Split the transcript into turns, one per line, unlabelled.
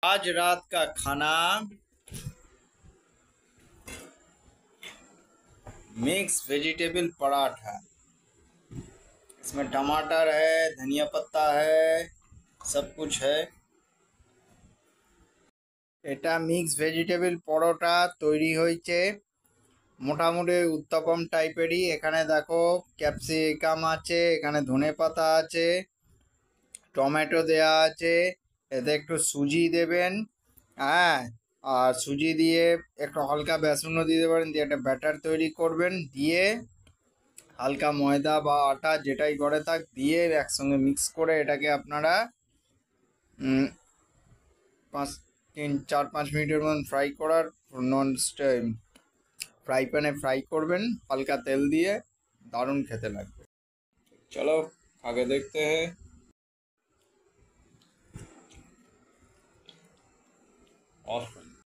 आज रात का खाना मिक्स वेजिटेबल पराठा। इसमें टमाटर है, धनिया पत्ता है, सब कुछ है। এটা মিক্স ভেজিটেবল পরোটা তৈরি হয়েছে মোটামুটি উত্তপম টাইপেরই। এখানে দেখো ক্যাপসিকাম আছে, এখানে ধনেপাতা আছে, টমেটো দেয়া আছে, এতে একটু সুজি দেবেন। হ্যাঁ, আর সুজি দিয়ে একটু হালকা বেসনও দিতে পারেন, দিয়ে একটা ব্যাটার তৈরি করবেন, দিয়ে হালকা ময়দা বা আটা যেটাই করে থাক দিয়ে একসঙ্গে মিক্স করে এটাকে আপনারা 4-5 মিনিটের মতন ফ্রাই করার নন ফ্রাই প্যানে ফ্রাই করবেন হালকা তেল দিয়ে। দারুণ খেতে লাগবে। চলো আগে দেখতে हैं। और